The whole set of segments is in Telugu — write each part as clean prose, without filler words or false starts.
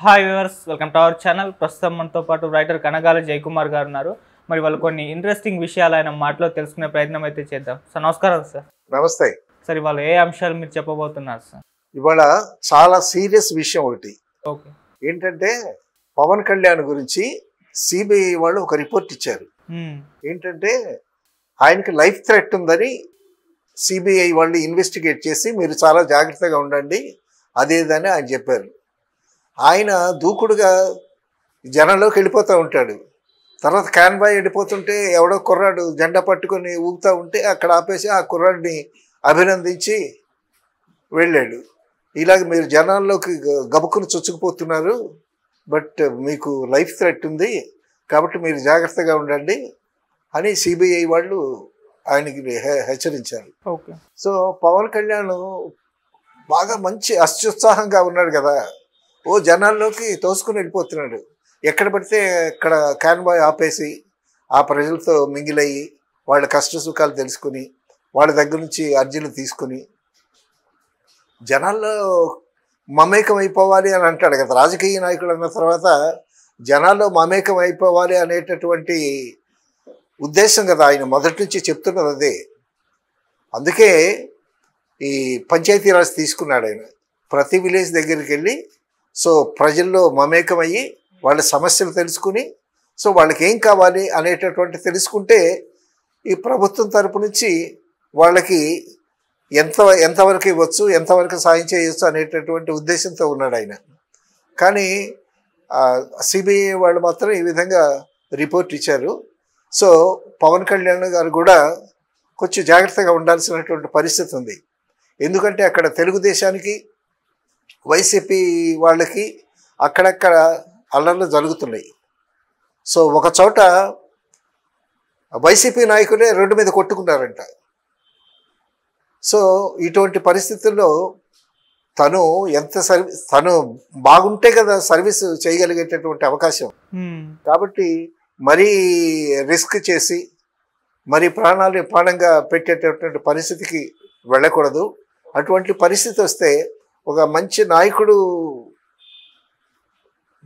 Hi viewers, welcome to our channel. ప్రస్తుతం మనతో పాటు రైటర్ కనగాల జయకుమార్ గారు ఉన్నారు. మరి వాళ్ళు కొన్ని ఇంట్రెస్టింగ్ విషయాలు ఆయన మాటలో తెలుసుకునే ప్రయత్నం అయితే చేద్దాం. సార్ నమస్కారం. సార్ నమస్తే. సార్ ఇవాళ ఏ అంశాలు మీరు చెప్పబోతున్నారు సార్? ఇవాళ చాలా సీరియస్ విషయం ఒకటి. ఓకే. ఏంటంటే పవన్ కళ్యాణ్ గురించి సిబిఐ వాళ్ళు ఒక రిపోర్ట్ ఇచ్చారు. ఏంటంటే ఆయనకి లైఫ్ థ్రెట్ ఉందని సిబిఐ వాళ్ళు ఇన్వెస్టిగేట్ చేసి మీరు చాలా జాగ్రత్తగా ఉండండి అదేదని ఆయన చెప్పారు. ఆయన దూకుడుగా జనంలోకి వెళ్ళిపోతూ ఉంటాడు. తర్వాత కాన్వాయ్ వెళ్ళిపోతుంటే ఎవడో కుర్రాడు జెండా పట్టుకొని ఊగుతూ ఉంటే అక్కడ ఆపేసి ఆ కుర్రాడిని అభినందించి వెళ్ళాడు. ఇలాగ మీరు జనాల్లోకి గబుక్కును చొచ్చుకుపోతున్నారు, బట్ మీకు లైఫ్ థ్రెట్ ఉంది కాబట్టి మీరు జాగ్రత్తగా ఉండండి అని సిబిఐ వాళ్ళు ఆయనకి హెచ్చరించారు. ఓకే. సో పవన్ కళ్యాణ్ బాగా మంచి అత్యుత్సాహంగా ఉన్నాడు కదా, ఓ జనాల్లోకి తోసుకుని వెళ్ళిపోతున్నాడు. ఎక్కడ పడితే అక్కడ కాన్వాయ్ ఆపేసి ఆ ప్రజలతో మింగిలయ్యి వాళ్ళ కష్ట సుఖాలు తెలుసుకుని వాళ్ళ దగ్గర నుంచి అర్జీలు తీసుకుని జనాల్లో మమేకం అయిపోవాలి అని అంటాడు కదా. రాజకీయ నాయకులు అన్న తర్వాత జనాల్లో మమేకం అయిపోవాలి అనేటటువంటి ఉద్దేశం కదా ఆయన మొదటి నుంచి చెప్తున్నది అదే. అందుకే ఈ పంచాయతీరాజ్ తీసుకున్నాడు ఆయన. ప్రతి విలేజ్ దగ్గరికి వెళ్ళి సో ప్రజల్లో మమేకమయ్యి వాళ్ళ సమస్యలు తెలుసుకుని సో వాళ్ళకి ఏం కావాలి అనేటటువంటి తెలుసుకుంటే ఈ ప్రభుత్వం తరపు నుంచి వాళ్ళకి ఎంతవరకు ఇవ్వచ్చు, ఎంతవరకు సాయం చేయవచ్చు అనేటటువంటి ఉద్దేశంతో ఉన్నాడు ఆయన. కానీ సిబిఐ వాళ్ళు మాత్రం ఈ విధంగా రిపోర్ట్ ఇచ్చారు. సో పవన్ కళ్యాణ్ గారు కూడా కొంచెం జాగ్రత్తగా ఉండాల్సినటువంటి పరిస్థితి ఉంది. ఎందుకంటే అక్కడ తెలుగుదేశానికి వైసీపీ వాళ్ళకి అక్కడక్కడ అల్లర్లు జరుగుతున్నాయి. సో ఒక చోట వైసీపీ నాయకులే రోడ్డు మీద కొట్టుకున్నారంట. సో ఇటువంటి పరిస్థితుల్లో తను బాగుంటే కదా సర్వీస్ చేయగలిగేటటువంటి అవకాశం. కాబట్టి మరీ రిస్క్ చేసి మరి ప్రాణంగా పెట్టేటటువంటి పరిస్థితికి వెళ్ళకూడదు. అటువంటి పరిస్థితి వస్తే ఒక మంచి నాయకుడు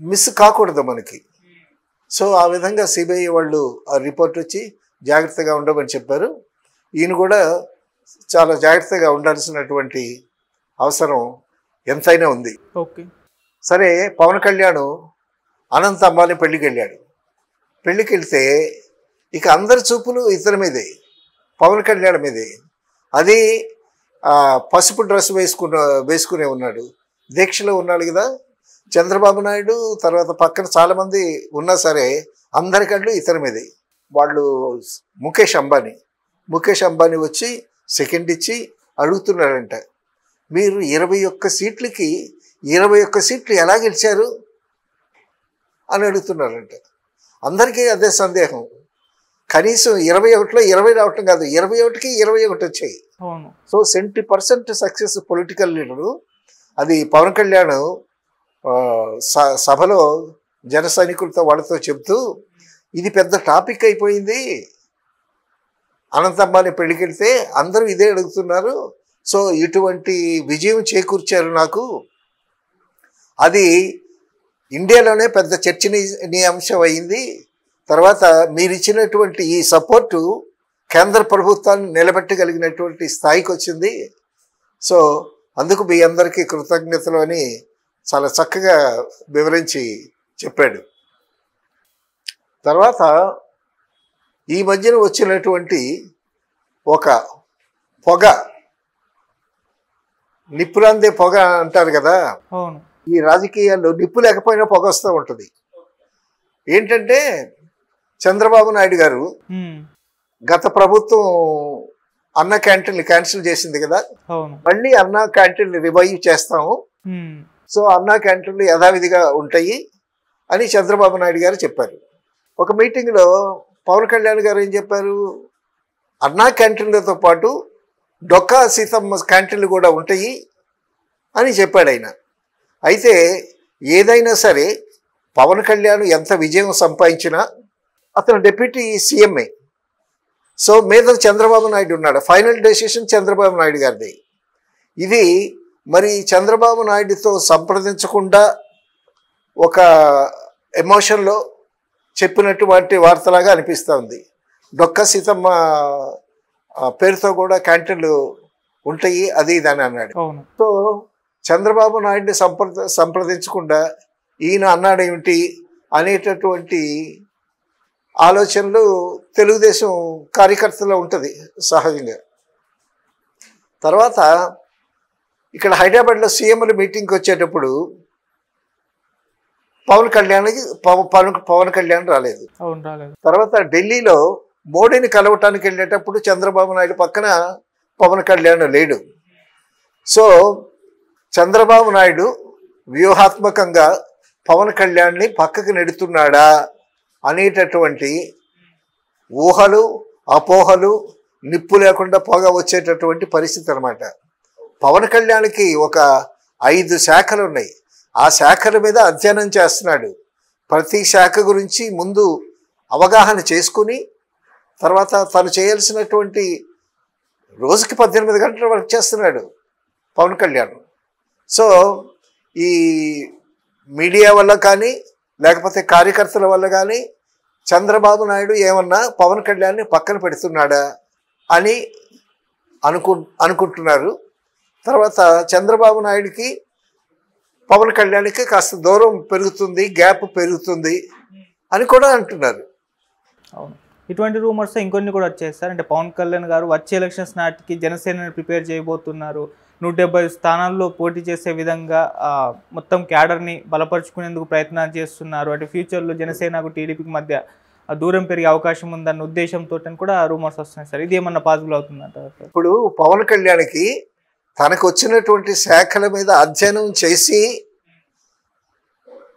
మిస్ కాకూడదు మనకి. సో ఆ విధంగా సిబిఐ వాళ్ళు ఆ రిపోర్ట్ వచ్చి జాగ్రత్తగా ఉండమని చెప్పారు. ఈయన కూడా చాలా జాగ్రత్తగా ఉండాల్సినటువంటి అవసరం ఎంతైనా ఉంది. ఓకే. సరే, పవన్ కళ్యాణ్ అనంత్ అంబానీ పెళ్ళికి వెళ్ళాడు. పెళ్ళికి వెళ్తే ఇక అందరి చూపులు ఇతని మీదే, పవన్ కళ్యాణ్ మీదే. అది పసుపు డ్రెస్ వేసుకునే ఉన్నాడు, దీక్షలో ఉన్నాడు కదా. చంద్రబాబు నాయుడు తర్వాత పక్కన చాలామంది ఉన్నా సరే అందరి కళ్ళు ఇతని మీదే. వాళ్ళు ముఖేష్ అంబానీ వచ్చి సెకండ్ ఇచ్చి అడుగుతున్నాడంట, మీరు 21 సీట్లకి 21 సీట్లు ఎలా గెలిచారు అని అడుగుతున్నారంట. అందరికీ అదే సందేహం. కనీసం 21లో 20 రావటం కాదు, 21కి 21 వచ్చాయి. So 70% success political leader. అది పవన్ కళ్యాణ్ సభలో జన సైనికులతో వాళ్ళతో చెబుతూ ఇది పెద్ద టాపిక్ అయిపోయింది, అనంత్ అంబానీ పెళ్ళికి వెళ్తే అందరూ ఇదే అడుగుతున్నారు. సో ఇటువంటి విజయం చేకూర్చారు నాకు, అది ఇండియాలోనే పెద్ద చర్చనీయాంశం అయింది. తర్వాత మీరు ఇచ్చినటువంటి ఈ సపోర్టు కేంద్ర ప్రభుత్వాన్ని నిలబెట్టగలిగినటువంటి స్థాయికి వచ్చింది. సో అందుకు మీ అందరికీ కృతజ్ఞతలు అని చాలా చక్కగా వివరించి చెప్పాడు. తర్వాత ఈ మధ్యన వచ్చినటువంటి ఒక పొగ, నిప్పులందే పొగ అంటారు కదా, ఈ రాజకీయాల్లో నిప్పు లేకపోయినా పొగ వస్తూ ఉంటుంది. ఏంటంటే చంద్రబాబు నాయుడు గారు గత ప్రభుత్వం అన్న క్యాంటీన్లు క్యాన్సిల్ చేసింది కదా, మళ్ళీ అన్న క్యాంటీన్లు రివైవ్ చేస్తాము, సో అన్న క్యాంటీన్లు యథావిధిగా ఉంటాయి అని చంద్రబాబు నాయుడు గారు చెప్పారు. ఒక మీటింగ్లో పవన్ కళ్యాణ్ గారు ఏం చెప్పారు, అన్నా క్యాంటీన్లతో పాటు డొక్కా సీతమ్మ క్యాంటీన్లు కూడా ఉంటాయి అని చెప్పాడు ఆయన. అయితే ఏదైనా సరే పవన్ కళ్యాణ్ ఎంత విజయం సంపాదించినా అతను డిప్యూటీ సీఎంఏ. సో మీద చంద్రబాబు నాయుడు ఉన్నాడు, ఫైనల్ డెసిషన్ చంద్రబాబు నాయుడు గారిది. ఇది మరి చంద్రబాబు నాయుడుతో సంప్రదించకుండా ఒక ఎమోషన్లో చెప్పినటువంటి వార్తలాగా అనిపిస్తుంది. డొక్క సీతమ్మ పేరుతో కూడా క్యాంటీన్లు ఉంటాయి, అది ఇది అని అన్నాడు. సో చంద్రబాబు నాయుడిని సంప్రదించకుండా ఈయన అన్నాడు ఏమిటి అనేటటువంటి ఆలోచనలు తెలుగుదేశం కార్యకర్తలో ఉంటుంది సహజంగా. తర్వాత ఇక్కడ హైదరాబాద్లో సీఎంల మీటింగ్కి వచ్చేటప్పుడు పవన్ కళ్యాణ్ రాలేదు. తర్వాత ఢిల్లీలో మోడీని కలవటానికి వెళ్ళేటప్పుడు చంద్రబాబు నాయుడు పక్కన పవన్ కళ్యాణ్ లేడు. సో చంద్రబాబు నాయుడు వ్యూహాత్మకంగా పవన్ కళ్యాణ్ని పక్కకు నెడుతున్నాడా అనేటటువంటి ఊహలు అపోహలు నిప్పు లేకుండా పొగ వచ్చేటటువంటి పరిస్థితి అన్నమాట. పవన్ కళ్యాణ్కి ఒక 5 శాఖలు ఉన్నాయి. ఆ శాఖల మీద అధ్యయనం చేస్తున్నాడు. ప్రతి శాఖ గురించి ముందు అవగాహన చేసుకుని తర్వాత తను చేయాల్సినటువంటి రోజుకి 18 గంటలు వర్క్ చేస్తున్నాడు పవన్ కళ్యాణ్. సో ఈ మీడియా వల్ల కానీ లేకపోతే కార్యకర్తల వల్ల కానీ చంద్రబాబు నాయుడు ఏమన్నా పవన్ కళ్యాణ్ని పక్కన పెడుతున్నాడా అని అనుకుంటున్నారు. తర్వాత చంద్రబాబు నాయుడికి పవన్ కళ్యాణ్కి కాస్త దూరం పెరుగుతుంది, గ్యాప్ పెరుగుతుంది అని కూడా అంటున్నారు. అవును, ఇటువంటి రూమర్స్ ఇంకొన్ని కూడా వచ్చాయి సార్. అంటే పవన్ కళ్యాణ్ గారు వచ్చే ఎలక్షన్స్ నాటికి జనసేనని ప్రిపేర్ చేయబోతున్నారు. 170 స్థానాల్లో పోటీ చేసే విధంగా మొత్తం క్యాడర్ని బలపరుచుకునేందుకు ప్రయత్నాలు చేస్తున్నారు. అంటే ఫ్యూచర్లో జనసేనకు టీడీపీకి మధ్య దూరం పెరిగే అవకాశం ఉందన్న ఉద్దేశంతో కూడా రూమర్స్ వస్తున్నాయి సార్. ఇది ఏమన్నా పాసిబుల్ అవుతుందంట? ఇప్పుడు పవన్ కళ్యాణ్కి తనకు వచ్చినటువంటి శాఖల మీద అధ్యయనం చేసి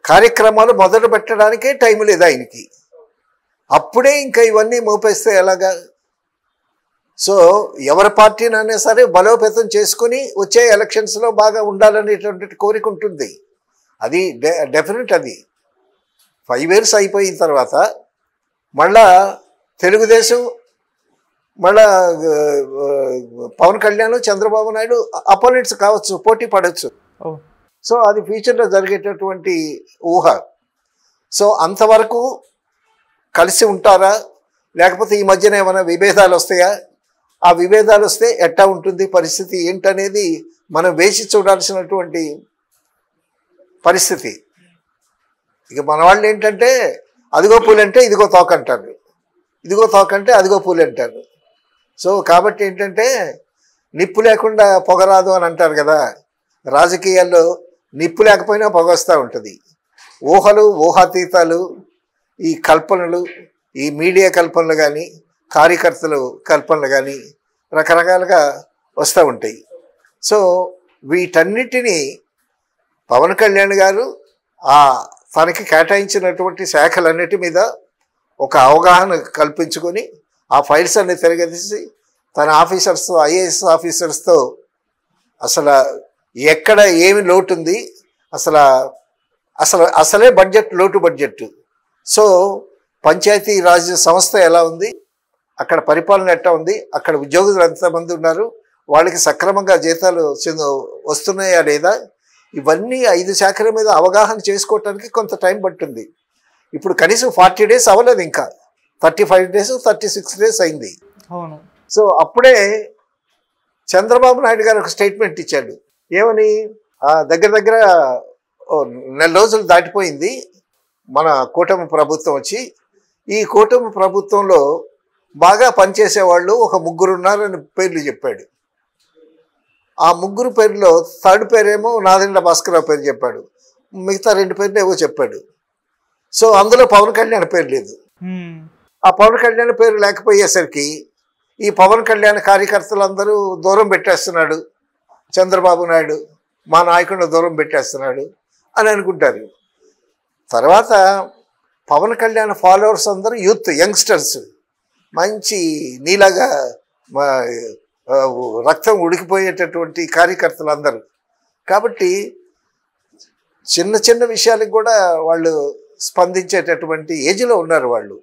కార్యక్రమాలు మొదలు పెట్టడానికే టైం లేదు ఆయనకి. అప్పుడే ఇంకా ఇవన్నీ మోపేస్తే ఎలాగా? సో ఎవరి పార్టీనైనా సరే బలోపేతం చేసుకుని వచ్చే ఎలక్షన్స్లో బాగా ఉండాలనేటువంటి కోరిక ఉంటుంది. అది డెఫినెట్. అది 5 years అయిపోయిన తర్వాత మళ్ళా తెలుగుదేశం మళ్ళా పవన్ కళ్యాణ్ చంద్రబాబు నాయుడు అపోనెంట్స్ కావచ్చు, పోటీ పడవచ్చు. సో అది ఫ్యూచర్లో జరిగేటటువంటి ఊహ. సో అంతవరకు కలిసి ఉంటారా లేకపోతే ఈ మధ్యన ఏమైనా విభేదాలు వస్తాయా? ఆ విభేదాలు వస్తే ఎట్టా ఉంటుంది పరిస్థితి ఏంటనేది మనం వేసి చూడాల్సినటువంటి పరిస్థితి. ఇక మన వాళ్ళు ఏంటంటే అదిగో పూలు అంటే ఇదిగో తోక అంటారు, ఇదిగో తోక అంటే అదిగో పూలు అంటారు. సో కాబట్టి ఏంటంటే నిప్పు లేకుండా పొగరాదు అని అంటారు కదా. రాజకీయాల్లో నిప్పు లేకపోయినా పొగ వస్తూ ఉంటుంది. ఊహలు, ఊహాతీతాలు, ఈ కల్పనలు, ఈ మీడియా కల్పనలు కానీ కార్యకర్తలు కల్పనలు కానీ రకరకాలుగా వస్తూ ఉంటాయి. సో వీటన్నిటినీ పవన్ కళ్యాణ్ గారు తనకి కేటాయించినటువంటి శాఖలన్నిటి మీద ఒక అవగాహన కల్పించుకొని ఆ ఫైల్స్ అన్ని తిరగదీసి తన ఆఫీసర్స్తో, ఐఏఎస్ ఆఫీసర్స్తో అసలు ఎక్కడ ఏమి లోటు ఉంది, అసలే బడ్జెట్ లోటు బడ్జెట్. సో పంచాయతీ రాజ్ సంస్థ ఎలా ఉంది, అక్కడ పరిపాలన ఎట్లా ఉంది, అక్కడ ఉద్యోగులు ఎంతమంది ఉన్నారు, వాళ్ళకి సక్రమంగా జీతాలు వస్తున్నాయా లేదా, ఇవన్నీ 5 శాఖల మీద అవగాహన చేసుకోవటానికి కొంత టైం పట్టింది. ఇప్పుడు కనీసం 40 days అవ్వలేదు, ఇంకా 35 days 36 days అయింది. అవును. సో అప్పుడే చంద్రబాబు నాయుడు గారు ఒక స్టేట్మెంట్ ఇచ్చాడు. ఏమని? దగ్గర 4 రోజులు దాటిపోయింది మన కూటమి ప్రభుత్వం వచ్చి, ఈ కూటమి ప్రభుత్వంలో బాగా పనిచేసేవాళ్ళు ఒక 3 ఉన్నారని పేర్లు చెప్పాడు. ఆ 3 పేర్లో 3rd పేరేమో నాదెండ్ల భాస్కరరావు పేరు చెప్పాడు, మిగతా 2 పేర్లు ఏవో చెప్పాడు. సో అందులో పవన్ కళ్యాణ్ పేరు లేదు. ఆ పవన్ కళ్యాణ్ పేరు లేకపోయేసరికి ఈ పవన్ కళ్యాణ్ కార్యకర్తలందరూ దూరం పెట్టేస్తున్నాడు చంద్రబాబు నాయుడు, మా నాయకుడిని దూరం పెట్టేస్తున్నాడు అని అనుకుంటారు. తర్వాత పవన్ కళ్యాణ్ ఫాలోవర్స్ అందరూ యూత్, యంగ్స్టర్స్, మంచి నీలాగా రక్తం ఉడికిపోయేటటువంటి కార్యకర్తలు అందరూ. కాబట్టి చిన్న విషయాలకు కూడా వాళ్ళు స్పందించేటటువంటి ఏజ్లో ఉన్నారు వాళ్ళు.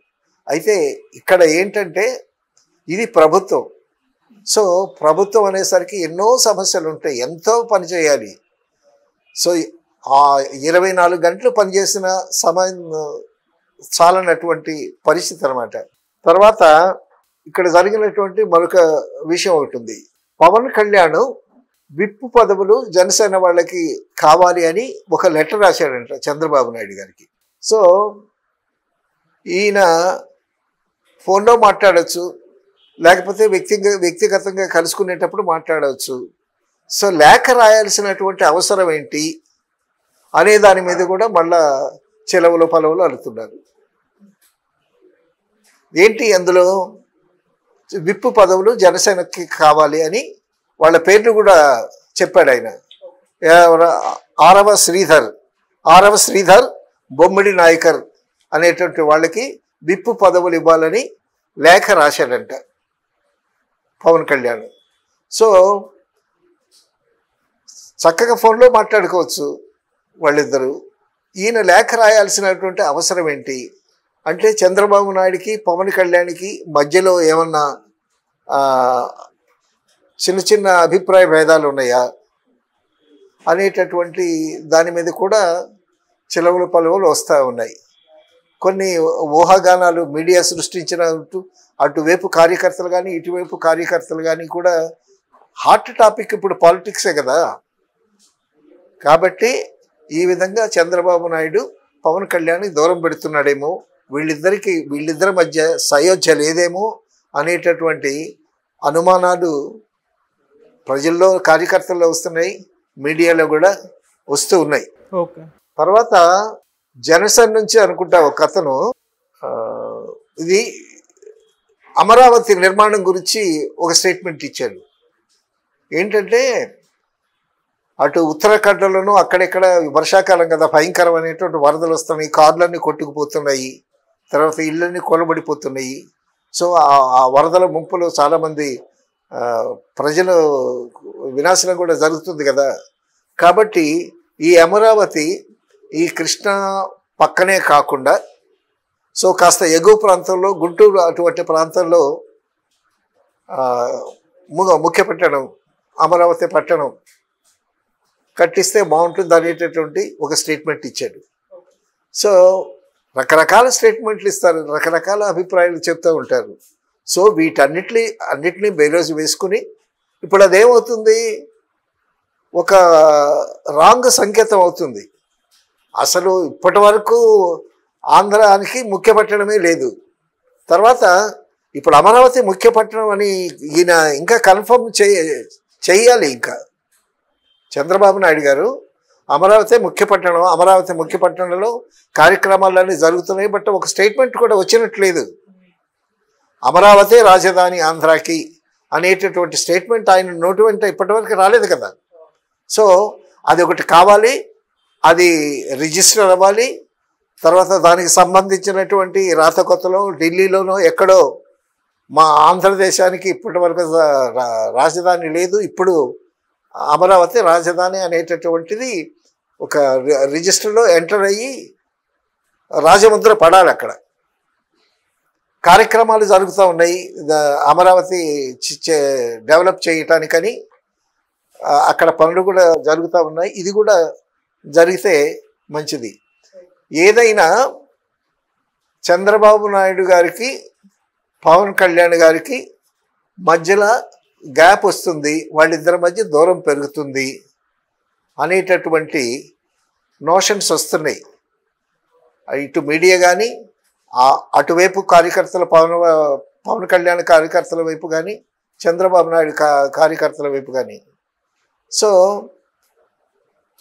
అయితే ఇక్కడ ఏంటంటే ఇది ప్రభుత్వం. సో ప్రభుత్వం అనేసరికి ఎన్నో సమస్యలు ఉంటాయి, ఎంతో పని చేయాలి. సో ఆ 24 గంటలు పనిచేసిన సమయం చాలనటువంటి పరిస్థితి అనమాట. తర్వాత ఇక్కడ జరిగినటువంటి మరొక విషయం ఒకటి ఉంది. పవన్ కళ్యాణ్ విప్పు పదవులు జనసేన వాళ్ళకి కావాలి అని ఒక లెటర్ రాశాడంట చంద్రబాబు నాయుడు గారికి. సో ఈయన ఫోన్లో మాట్లాడచ్చు, లేకపోతే వ్యక్తిగతంగా కలుసుకునేటప్పుడు మాట్లాడవచ్చు. సో లేఖ రాయాల్సినటువంటి అవసరం ఏంటి అనే దాని మీద కూడా మళ్ళా చెలవులు పలవులు అడుగుతున్నారు. ఏంటి అందులో విప్పు పదవులు జనసేనకి కావాలి అని వాళ్ళ పేర్లు కూడా చెప్పాడు ఆయన. ఆరవ శ్రీధర్ బొమ్మిడి నాయకర్ అనేటువంటి వాళ్ళకి విప్పు పదవులు ఇవ్వాలని లేఖ రాశాడంట పవన్ కళ్యాణ్. సో చక్కగా ఫోన్లో మాట్లాడుకోవచ్చు వాళ్ళిద్దరూ. ఈయన లేఖ రాయాల్సినటువంటి అవసరం ఏంటి అంటే చంద్రబాబు నాయుడికి పవన్ కళ్యాణ్కి మధ్యలో ఏమన్నా చిన్న చిన్న అభిప్రాయ భేదాలు ఉన్నాయా అనేటటువంటి దాని మీద కూడా చిలవలు పలువులు వస్తూ ఉన్నాయి. కొన్ని ఊహాగానాలు మీడియా సృష్టించినట్టు అటువైపు కార్యకర్తలు కానీ ఇటువైపు కార్యకర్తలు కానీ కూడా హాట్ టాపిక్ ఇప్పుడు పాలిటిక్సే కదా. కాబట్టి ఈ విధంగా చంద్రబాబు నాయుడు పవన్ కళ్యాణ్ని దూరం పెడుతున్నాడేమో, వీళ్ళిద్దరి మధ్య సయోధ్య లేదేమో అనేటటువంటి అనుమానాలు ప్రజల్లో కార్యకర్తల్లో వస్తున్నాయి, మీడియాలో కూడా వస్తూ ఉన్నాయి. తర్వాత జనసేన నుంచి అనుకుంటా ఒక అతను ఇది అమరావతి నిర్మాణం గురించి ఒక స్టేట్మెంట్ ఇచ్చాడు. ఏంటంటే అటు ఉత్తరాఖండ్లోనూ అక్కడెక్కడ వర్షాకాలం కదా, భయంకరమైనటువంటి వరదలు వస్తున్నాయి, కార్లన్నీ కొట్టుకుపోతున్నాయి, తర్వాత ఇళ్ళన్నీ కొలబడిపోతున్నాయి. సో ఆ వరదల ముంపులో చాలామంది ప్రజలు వినాశనం కూడా జరుగుతుంది కదా. కాబట్టి ఈ అమరావతి ఈ కృష్ణా పక్కనే కాకుండా సో కాస్త ఎగువ ప్రాంతంలో గుంటూరు అటువంటి ప్రాంతంలో ముఖ్య పట్టణం అమరావతి పట్టణం కట్టిస్తే బాగుంటుంది అనేటటువంటి ఒక స్టేట్మెంట్ ఇచ్చాడు. సో రకరకాల స్టేట్మెంట్లు ఇస్తారు, రకరకాల అభిప్రాయాలు చెప్తూ ఉంటారు. సో అన్నిటినీ బేరోజు వేసుకుని ఇప్పుడు అదేమవుతుంది, ఒక రాంగ్ సంకేతం అవుతుంది. అసలు ఇప్పటి వరకు ఆంధ్రానికి ముఖ్య పట్టణమే లేదు. తర్వాత ఇప్పుడు అమరావతి ముఖ్య పట్టణం అని ఈయన ఇంకా కన్ఫర్మ్ చేయాలి. ఇంకా చంద్రబాబు నాయుడు గారు అమరావతి ముఖ్య పట్టణంలో కార్యక్రమాలన్నీ జరుగుతున్నాయి, బట్ ఒక స్టేట్మెంట్ కూడా వచ్చినట్లేదు. అమరావతి రాజధాని ఆంధ్రాకి అనేటటువంటి స్టేట్మెంట్ ఆయన నోటి వెంట ఇప్పటివరకు రాలేదు కదా. సో అది ఒకటి కావాలి, అది రిజిస్టర్ అవ్వాలి. తర్వాత దానికి సంబంధించినటువంటి రాతకొత్తలో ఢిల్లీలోనో ఎక్కడో మా ఆంధ్రదేశానికి ఇప్పటి వరకు రాజధాని లేదు, ఇప్పుడు అమరావతి రాజధాని అనేటటువంటిది ఒక రిజిస్టర్లో ఎంటర్ అయ్యి రాజముద్ర పడాలి. అక్కడ కార్యక్రమాలు జరుగుతూ ఉన్నాయి అమరావతి డెవలప్ చేయటానికని, అక్కడ పనులు కూడా జరుగుతూ ఉన్నాయి. ఇది కూడా జరిగితే మంచిది. ఏదైనా చంద్రబాబు నాయుడు గారికి పవన్ కళ్యాణ్ గారికి మధ్యలో గ్యాప్ వస్తుంది, వాళ్ళిద్దరి మధ్య దూరం పెరుగుతుంది అనేటటువంటి నోషన్స్ వస్తున్నాయి. ఇటు మీడియా కానీ అటువైపు కార్యకర్తల పవన్ కళ్యాణ్ కార్యకర్తల వైపు కానీ చంద్రబాబు నాయుడు కార్యకర్తల వైపు కానీ. సో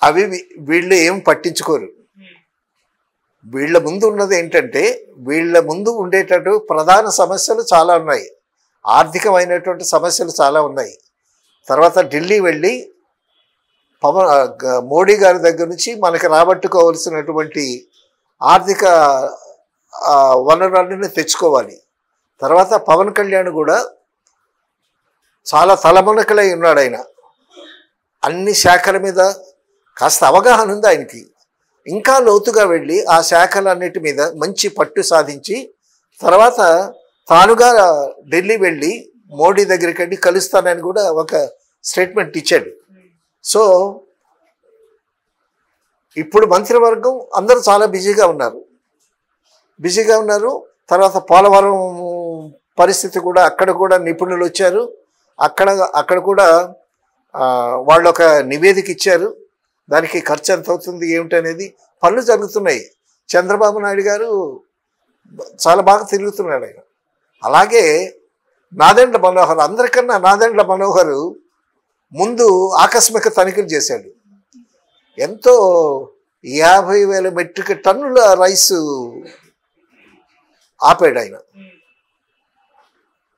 అవి వీళ్ళు ఏం పట్టించుకోరు. వీళ్ళ ముందు ఉన్నది ఏంటంటే, వీళ్ళ ముందు ఉండేటట్టు ప్రధాన సమస్యలు చాలా ఉన్నాయి, ఆర్థికమైనటువంటి సమస్యలు చాలా ఉన్నాయి. తర్వాత ఢిల్లీ వెళ్ళి మోడీ గారి దగ్గర నుంచి మనకి రాబట్టుకోవాల్సినటువంటి ఆర్థిక వనరులన్నీ తెచ్చుకోవాలి. తర్వాత పవన్ కళ్యాణ్ కూడా చాలా తలమునకలై ఉన్నాడు. ఆయన అన్ని శాఖల మీద కాస్త అవగాహన ఉంది ఆయనకి. ఇంకా లోతుగా వెళ్ళి ఆ శాఖలన్నిటి మీద మంచి పట్టు సాధించి తర్వాత తానుగా ఢిల్లీ వెళ్ళి మోడీ దగ్గరికి వెళ్ళి కలుస్తానని కూడా ఒక స్టేట్మెంట్ ఇచ్చాడు. సో ఇప్పుడు మంత్రివర్గం అందరూ చాలా బిజీగా ఉన్నారు. తర్వాత పోలవరం పరిస్థితి కూడా అక్కడ కూడా నిపుణులు వచ్చారు. అక్కడ కూడా వాళ్ళు ఒక నివేదిక ఇచ్చారు. దానికి ఖర్చు ఎంత అవుతుంది ఏమిటనేది పనులు జరుగుతున్నాయి. చంద్రబాబు నాయుడు గారు చాలా బాగా తిరుగుతున్నాడు ఆయన. అలాగే నాదెండ్ల మనోహర్, అందరికన్నా నాదెండ్ల మనోహర్ ముందు ఆకస్మిక తనిఖీలు చేశాడు. ఎంతో 50,000 మెట్రిక్ టన్నుల రైసు ఆపాడు ఆయన.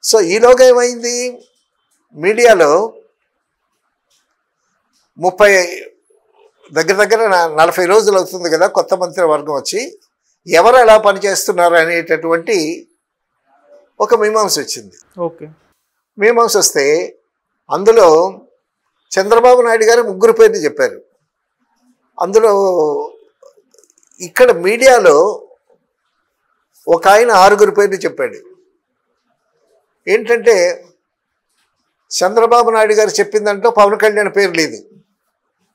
సో ఈలోగా ఏమైంది, మీడియాలో 40 రోజులు అవుతుంది కదా కొత్త మంత్రివర్గం వచ్చి, ఎవరు ఎలా పనిచేస్తున్నారు అనేటటువంటి ఒక మీమాంస వచ్చింది. ఓకే, మీమాంస వస్తే అందులో చంద్రబాబు నాయుడు గారు 3 పేర్లు చెప్పారు. అందులో ఇక్కడ మీడియాలో ఒక ఆయన 6 పేర్లు చెప్పాడు. ఏంటంటే చంద్రబాబు నాయుడు గారు చెప్పిన దాంట్లో పవన్ కళ్యాణ్ పేరు లేదు,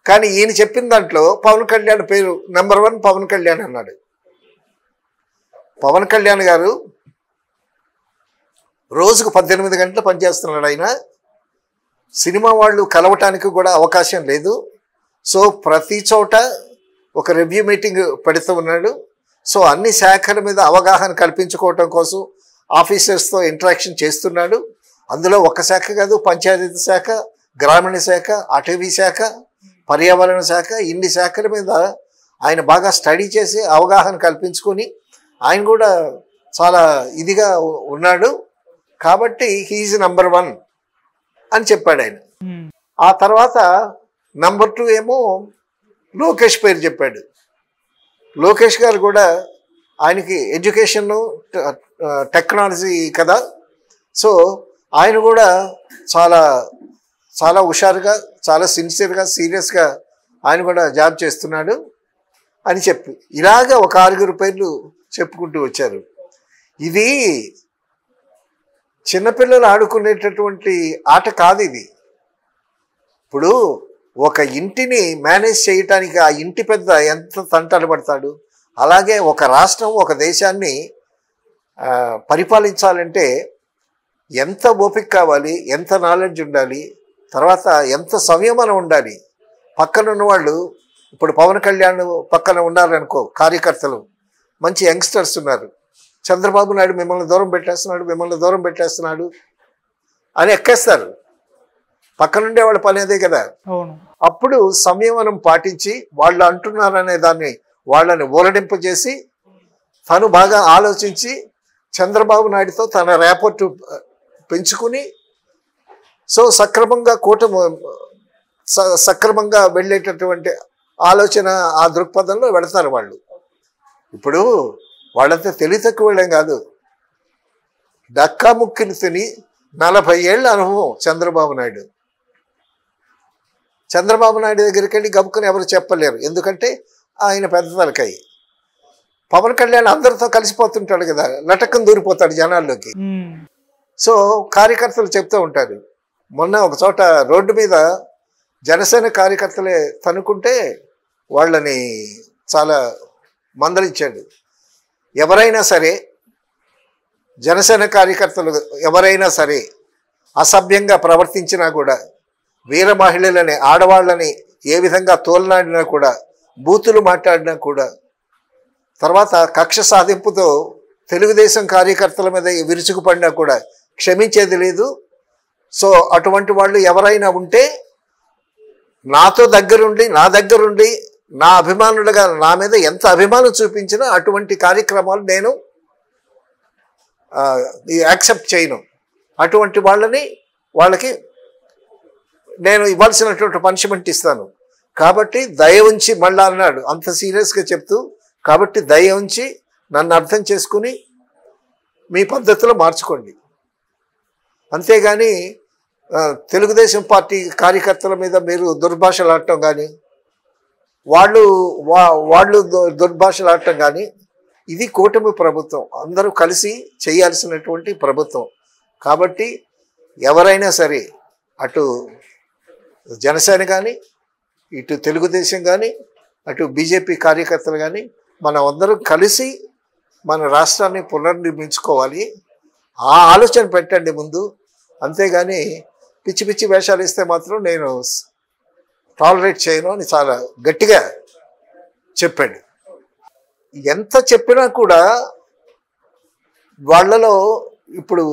కానీ ఈయన చెప్పిన దాంట్లో పవన్ కళ్యాణ్ పేరు నెంబర్ 1 పవన్ కళ్యాణ్ అన్నాడు. పవన్ కళ్యాణ్ గారు రోజుకు 18 గంటలు పనిచేస్తున్నాడు. ఆయన సినిమా వాళ్ళు కలవటానికి కూడా అవకాశం లేదు. సో ప్రతి చోట ఒక రివ్యూ మీటింగ్ పెడుతూ ఉన్నాడు. సో అన్ని శాఖల మీద అవగాహన కల్పించుకోవటం కోసం ఆఫీసర్స్తో ఇంటరాక్షన్ చేస్తున్నాడు. అందులో ఒక శాఖ కాదు, పంచాయతీ శాఖ, గ్రామీణ శాఖ, అటవీ శాఖ, పర్యావరణ శాఖ, ఇన్ని శాఖల మీద ఆయన బాగా స్టడీ చేసి అవగాహన కల్పించుకొని ఆయన కూడా చాలా ఇదిగా ఉన్నాడు. కాబట్టి హీఈస్ నెంబర్ 1 అని చెప్పాడు ఆయన. ఆ తర్వాత నెంబర్ 2 ఏమో లోకేష్ పేరు చెప్పాడు. లోకేష్ గారు కూడా ఆయనకి ఎడ్యుకేషన్ టెక్నాలజీ కదా, సో ఆయన కూడా చాలా చాలా హుషారుగా, చాలా సిన్సియర్గా, సీరియస్గా ఆయన కూడా జాబ్ చేస్తున్నాడు అని చెప్పి ఇలాగ ఒక 6 పేర్లు చెప్పుకుంటూ వచ్చారు. ఇది చిన్నపిల్లలు ఆడుకునేటటువంటి ఆట కాదు ఇది. ఇప్పుడు ఒక ఇంటిని మేనేజ్ చేయటానికి ఆ ఇంటి పెద్ద ఎంత తంటాలు పడతాడు, అలాగే ఒక రాష్ట్రం, ఒక దేశాన్ని పరిపాలించాలంటే ఎంత ఓపిక కావాలి, ఎంత నాలెడ్జ్ ఉండాలి, తర్వాత ఎంత సంయమనం ఉండాలి. పక్కన ఉన్న వాళ్ళు, ఇప్పుడు పవన్ కళ్యాణ్ పక్కన ఉండాలనుకో, కార్యకర్తలు మంచి యంగ్స్టర్స్ ఉన్నారు, చంద్రబాబు నాయుడు మిమ్మల్ని దూరం పెట్టేస్తున్నాడు అని ఎక్కేస్తారు. పక్కనుండే వాళ్ళ పని అదే కదా. అప్పుడు సంయమనం పాటించి వాళ్ళు అంటున్నారనే దాన్ని వాళ్ళని ఊరడింపజేసి తను బాగా ఆలోచించి చంద్రబాబు నాయుడుతో తన రేపర్టు పెంచుకుని సో సక్రమంగా వెళ్ళేటటువంటి ఆలోచన, ఆ దృక్పథంలో వెళతారు వాళ్ళు. ఇప్పుడు వాళ్ళంతా తెలివి తక్కువ వెళ్ళం కాదు. డక్కాముక్కిని తిని 40 ఏళ్ల అనుభవం చంద్రబాబు నాయుడు దగ్గరికి వెళ్ళి గబుక్కుని ఎవరు చెప్పలేరు, ఎందుకంటే ఆయన పెద్ద తలకాయి. పవన్ కళ్యాణ్ అందరితో కలిసిపోతుంటాడు కదా, లటక్కను దూరిపోతాడు జనాల్లోకి. సో కార్యకర్తలు చెప్తూ ఉంటారు. మొన్న ఒక చోట రోడ్డు మీద జనసేన కార్యకర్తలే తనుకుంటే వాళ్ళని చాలా మందలించాడు. ఎవరైనా సరే, జనసేన కార్యకర్తలు ఎవరైనా సరే అసభ్యంగా ప్రవర్తించినా కూడా, వీర మహిళలని, ఆడవాళ్ళని ఏ విధంగా తోలనాడినా కూడా, బూతులు మాట్లాడినా కూడా, తర్వాత కక్ష సాధింపుతో తెలుగుదేశం కార్యకర్తల మీద విరుచుకుపడినా కూడా క్షమించేది లేదు. సో అటువంటి వాళ్ళు ఎవరైనా ఉంటే నా దగ్గరుండి నా అభిమానులుగా నా మీద ఎంత అభిమానం చూపించినా అటువంటి కార్యక్రమాలు నేను యాక్సెప్ట్ చేయను. అటువంటి వాళ్ళకి నేను ఇవ్వాల్సినటువంటి పనిష్మెంట్ ఇస్తాను. కాబట్టి దయ ఉంచి, మళ్ళా అన్నాడు అంత సీరియస్గా చెప్తూ, కాబట్టి దయ ఉంచి నన్ను అర్థం చేసుకుని మీ పద్ధతిలో మార్చుకోండి. అంతేగాని తెలుగుదేశం పార్టీ కార్యకర్తల మీద మీరు దుర్భాషలాడటం కానీ, వాళ్ళు దుర్భాషలాడటం కానీ, ఇది కూటమి ప్రభుత్వం, అందరూ కలిసి చేయాల్సినటువంటి ప్రభుత్వం. కాబట్టి ఎవరైనా సరే, అటు జనసేన కానీ, ఇటు తెలుగుదేశం కానీ, అటు బీజేపీ కార్యకర్తలు కానీ మనం అందరం కలిసి మన రాష్ట్రాన్ని పునర్నిర్మించుకోవాలి. ఆ ఆలోచన పెట్టండి ముందు. అంతేగాని పిచ్చి పిచ్చి వేషాలు ఇస్తే మాత్రం నేను టాలరేట్ చేయను అని చాలా గట్టిగా చెప్పాడు. ఎంత చెప్పినా కూడా వాళ్ళలో ఇప్పుడు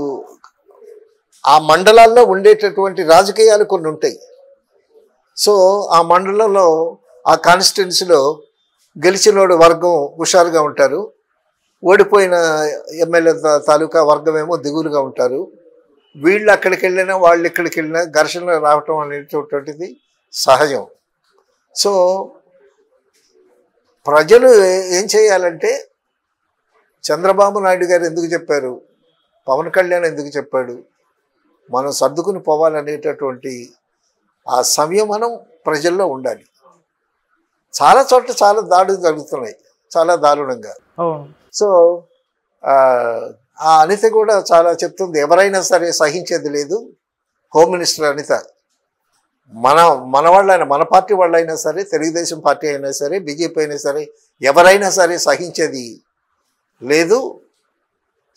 ఆ మండలాల్లో ఉండేటటువంటి రాజకీయాలు కొన్ని ఉంటాయి. సో ఆ మండలంలో ఆ కాన్స్టిట్యున్సీలో గెలిచినోడు వర్గం హుషారుగా ఉంటారు, ఓడిపోయిన ఎమ్మెల్యే తాలూకా వర్గమేమో దిగులుగా ఉంటారు. వీళ్ళు అక్కడికి వెళ్ళినా వాళ్ళు ఇక్కడికి వెళ్ళినా ఘర్షణలు రావటం అనేటటువంటిది సహజం. సో ప్రజలు ఏం చేయాలంటే చంద్రబాబు నాయుడు గారు ఎందుకు చెప్పారు, పవన్ కళ్యాణ్ ఎందుకు చెప్పాడు, మనం సర్దుకుని పోవాలనేటటువంటి ఆ సంయమనం ప్రజల్లో ఉండాలి. చాలా చోట్ల చాలా దాడులు జరుగుతున్నాయి, చాలా దారుణంగా. సో ఆ అనిత కూడా చాలా చెప్తుంది, ఎవరైనా సరే సహించేది లేదు. హోమ్ మినిస్టర్ అనిత మన వాళ్ళైనా, మన పార్టీ వాళ్ళైనా సరే, తెలుగుదేశం పార్టీ అయినా సరే, బీజేపీ అయినా సరే, ఎవరైనా సరే సహించేది లేదు,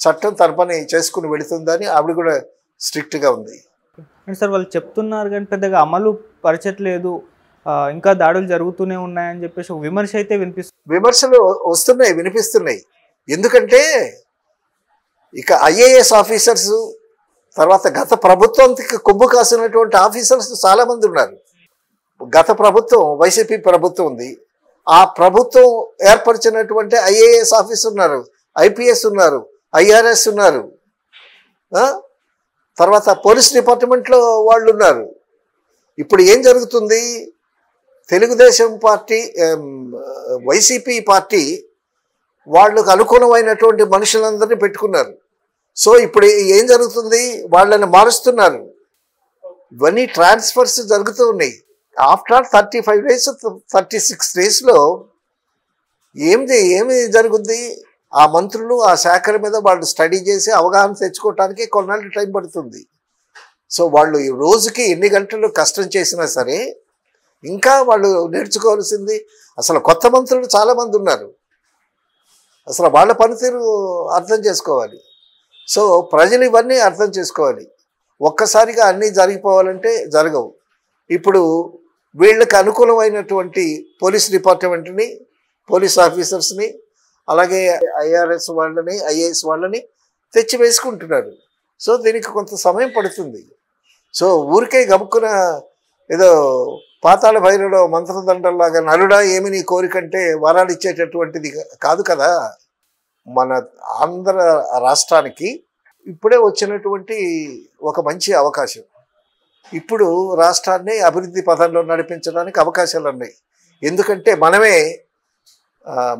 చట్టం తన పని చేసుకుని వెళుతుందని ఆవిడ కూడా స్ట్రిక్ట్గా ఉంది. అంటే సార్ వాళ్ళు చెప్తున్నారు కానీ పెద్దగా అమలు పరచట్లేదు, ఇంకా దాడులు జరుగుతూనే ఉన్నాయని చెప్పేసి ఒక విమర్శ అయితే వినిపిస్తుంది. విమర్శలు వస్తున్నాయి, వినిపిస్తున్నాయి. ఎందుకంటే ఇక ఐఏఎస్ ఆఫీసర్స్, తర్వాత గత ప్రభుత్వానికి కొమ్ము కాసినటువంటి ఆఫీసర్స్ చాలామంది ఉన్నారు. గత ప్రభుత్వం వైసీపీ ప్రభుత్వం ఉంది, ఆ ప్రభుత్వం ఏర్పరిచినటువంటి ఐఏఎస్ ఆఫీసర్ ఉన్నారు, ఐపీఎస్ ఉన్నారు, ఐఆర్ఎస్ ఉన్నారు, తర్వాత పోలీస్ డిపార్ట్మెంట్లో వాళ్ళు ఉన్నారు. ఇప్పుడు ఏం జరుగుతుంది, తెలుగుదేశం పార్టీ వైసీపీ పార్టీ వాళ్ళకు అనుకూలమైనటువంటి మనుషులందరినీ పెట్టుకున్నారు. సో ఇప్పుడు ఏం జరుగుతుంది, వాళ్ళని మారుస్తున్నారు. ఇవన్నీ ట్రాన్స్ఫర్స్ జరుగుతూ ఉన్నాయి. ఆఫ్టర్ 35 days 36 daysలో ఏమి జరుగుద్ది, ఆ మంత్రులు ఆ శాఖల మీద వాళ్ళు స్టడీ చేసి అవగాహన తెచ్చుకోవటానికి కొన్నాళ్ళు టైం పడుతుంది. సో వాళ్ళు ఈ రోజుకి ఎన్ని గంటలు కష్టం చేసినా సరే ఇంకా వాళ్ళు నేర్చుకోవాల్సింది. అసలు కొత్త మంత్రులు చాలామంది ఉన్నారు, అసలు వాళ్ళ పనితీరు అర్థం చేసుకోవాలి. సో ప్రజలు ఇవన్నీ అర్థం చేసుకోవాలి. ఒక్కసారిగా అన్నీ జరిగిపోవాలంటే జరగవు. ఇప్పుడు వీళ్ళకి అనుకూలమైనటువంటి పోలీస్ డిపార్ట్మెంట్ని, పోలీస్ ఆఫీసర్స్ని, అలాగే ఐఆర్ఎస్ వాళ్ళని, ఐఏఎస్ వాళ్ళని తెచ్చి వేసుకుంటున్నారు. సో దీనికి కొంత సమయం పడుతుంది. సో ఊరికే గబుక్కున ఏదో పాతాళ భైరవలో మంత్రదండల్లాగా నలుడా ఏమి నీ కోరికంటే వరాలు ఇచ్చేటటువంటిది కాదు కదా. మన ఆంధ్ర రాష్ట్రానికి ఇప్పుడే వచ్చినటువంటి ఒక మంచి అవకాశం. ఇప్పుడు రాష్ట్రాన్ని అభివృద్ధి పథంలో నడిపించడానికి అవకాశాలు ఉన్నాయి. ఎందుకంటే మనమే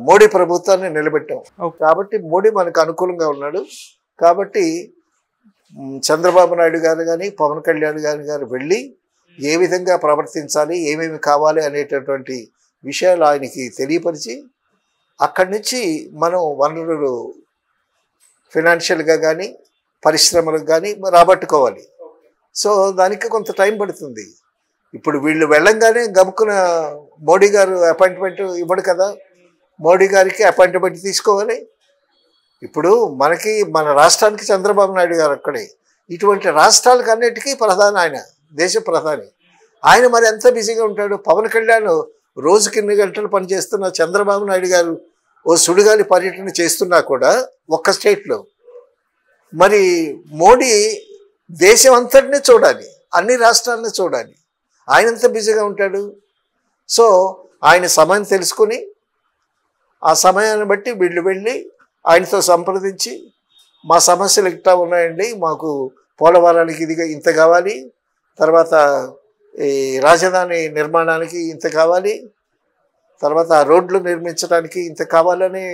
మోడీ ప్రభుత్వాన్ని నిలబెట్టాం కాబట్టి, మోడీ మనకు అనుకూలంగా ఉన్నాడు కాబట్టి చంద్రబాబు నాయుడు గారు కానీ పవన్ కళ్యాణ్ గారు వెళ్ళి ఏ విధంగా ప్రవర్తించాలి, ఏమేమి కావాలి అనేటటువంటి విషయాలు ఆయనకి తెలియపరిచి అక్కడి నుంచి మనం వనరులు ఫైనాన్షియల్గా కానీ పరిశ్రమలకు కానీ రాబట్టుకోవాలి. సో దానికి కొంత టైం పడుతుంది. ఇప్పుడు వీళ్ళు వెళ్ళంగానే గబుక్కున మోడీ గారు అపాయింట్మెంట్ ఇవ్వడు కదా, మోడీ గారికి అపాయింట్మెంట్ తీసుకోవాలి. ఇప్పుడు మనకి మన రాష్ట్రానికి చంద్రబాబు నాయుడు గారు అక్కడే, ఇటువంటి రాష్ట్రాలకు అన్నిటికీ ప్రధాని ఆయన, దేశ ప్రధాని ఆయన. మరి ఎంత బిజీగా ఉంటాడు. పవన్ కళ్యాణ్ రోజుకి 2 గంటలు పనిచేస్తున్న చంద్రబాబు నాయుడు గారు ఓ సుడిగాలి పర్యటన చేస్తున్నా కూడా ఒక్క స్టేట్లో, మరి మోడీ దేశం అంతటినీ చూడాలి, అన్ని రాష్ట్రాలని చూడాలి. ఆయన ఎంత బిజీగా ఉంటాడు. సో ఆయన సమయం తెలుసుకుని ఆ సమయాన్ని బట్టి వీళ్ళు వెళ్ళి ఆయనతో సంప్రదించి మా సమస్యలు ఇట్లా ఉన్నాయండి, మాకు పోలవరానికి ఇది ఇంత కావాలి, తర్వాత ఈ రాజధాని నిర్మాణానికి ఇంత కావాలి, తర్వాత రోడ్లు నిర్మించడానికి ఇంత కావాలని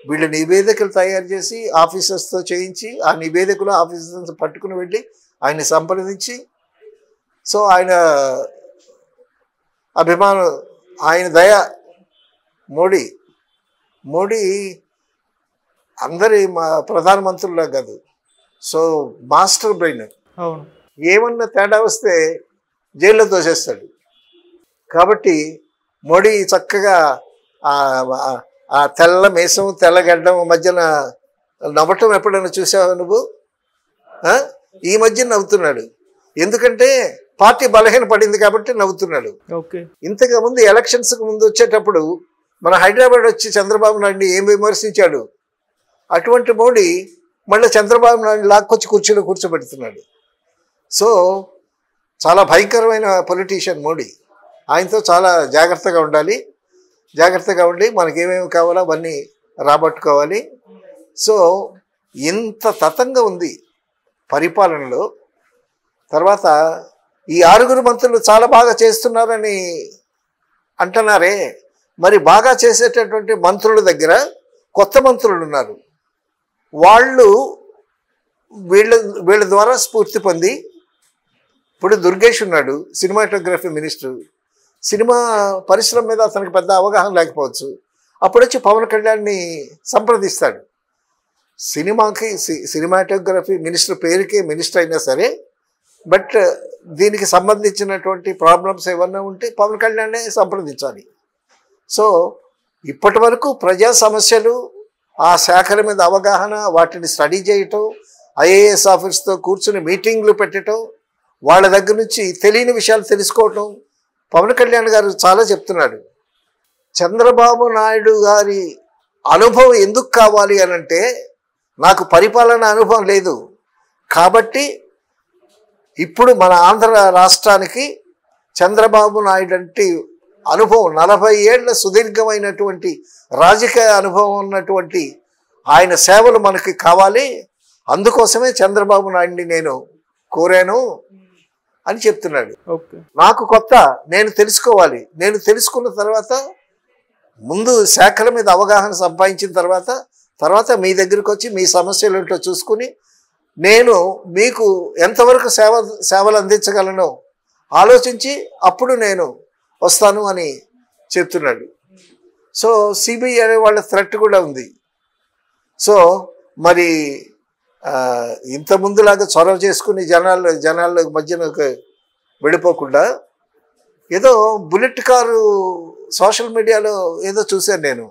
వీళ్ళు నివేదికలు తయారు చేసి ఆఫీసర్స్తో చేయించి ఆ నివేదికలు ఆఫీసర్స్ పట్టుకుని వెళ్ళి ఆయన్ని సంప్రదించి, సో ఆయన అభిమానం, ఆయన దయ, మోడీ అందరి ప్రధానమంత్రుల్లో కాదు. సో మాస్టర్ బ్రెయిన్, ఏమన్నా తేడా వస్తే జైల్లో తోసేస్తాడు. కాబట్టి మోడీ చక్కగా ఆ తెల్ల మీసం తెల్లగడ్డం మధ్యన నవ్వటం ఎప్పుడైనా చూసావా నువ్వు? ఈ మధ్య నవ్వుతున్నాడు. ఎందుకంటే పార్టీ బలహీన పడింది కాబట్టి నవ్వుతున్నాడు. ఇంతకు ముందు ఎలక్షన్స్కి ముందు వచ్చేటప్పుడు మన హైదరాబాద్ వచ్చి చంద్రబాబు నాయుడిని ఏం విమర్శించాడు. అటువంటి మోడీ మళ్ళీ చంద్రబాబు నాయుడు లాక్కొచ్చి కుర్చీలో కూర్చోబెడుతున్నాడు. సో చాలా భయంకరమైన పొలిటీషియన్ మోడీ. ఆయనతో చాలా జాగ్రత్తగా ఉండాలి. జాగ్రత్తగా ఉండి మనకేమేమి కావాలో అవన్నీ రాబట్టుకోవాలి. సో ఇంత తతంగా ఉంది పరిపాలనలో. తర్వాత ఈ 6 మంత్రులు చాలా బాగా చేస్తున్నారని అంటున్నారే, మరి బాగా చేసేటటువంటి మంత్రుల దగ్గర కొత్త మంత్రులు ఉన్నారు. వాళ్ళు వీళ్ళ ద్వారా స్ఫూర్తి పొంది, ఇప్పుడు దుర్గేష్ ఉన్నాడు, సినిమాటోగ్రఫీ మినిస్టర్. సినిమా పరిశ్రమ మీద అతనికి పెద్ద అవగాహన లేకపోవచ్చు. అప్పుడు వచ్చి పవన్ కళ్యాణ్ని సంప్రదిస్తాడు. సినిమాటోగ్రఫీ మినిస్టర్ పేరుకే మినిస్టర్ అయినా సరే, బట్ దీనికి సంబంధించినటువంటి ప్రాబ్లమ్స్ ఏమన్నా ఉంటే పవన్ కళ్యాణ్నే సంప్రదించాలి. సో ఇప్పటి వరకు ప్రజా సమస్యలు, ఆ శాఖల మీద అవగాహన, వాటిని స్టడీ చేయటం, ఐఏఎస్ ఆఫీస్తో కూర్చుని మీటింగ్లు పెట్టడం, వాళ్ళ దగ్గర నుంచి తెలియని విషయాలు తెలుసుకోవటం పవన్ కళ్యాణ్ గారు చాలా చెప్తున్నాడు. చంద్రబాబు నాయుడు గారి అనుభవం ఎందుకు కావాలి అనంటే, నాకు పరిపాలన అనుభవం లేదు కాబట్టి ఇప్పుడు మన ఆంధ్ర రాష్ట్రానికి చంద్రబాబు నాయుడు అంటే అనుభవం, 40 ఏళ్ల సుదీర్ఘమైనటువంటి రాజకీయ అనుభవం ఉన్నటువంటి ఆయన సేవలు మనకి కావాలి. అందుకోసమే చంద్రబాబు నాయుడిని నేను కోరాను అని చెప్తున్నాడు. నాకు కొత్త, నేను తెలుసుకోవాలి. నేను తెలుసుకున్న తర్వాత ముందు శాఖల మీద అవగాహన సంపాదించిన తర్వాత మీ దగ్గరికి వచ్చి మీ సమస్యలు ఏంటో చూసుకుని నేను మీకు ఎంతవరకు సేవలు అందించగలను ఆలోచించి అప్పుడు నేను వస్తాను అని చెప్తున్నాడు. సో సిబిఐ వాళ్ళ థ్రెట్ కూడా ఉంది. సో మరి ఇంత ముందులాగా చొరవ చేసుకుని జనాల మధ్యన వెళ్ళిపోకుండా ఏదో బుల్లెట్ కారు సోషల్ మీడియాలో ఏదో చూశాను నేను,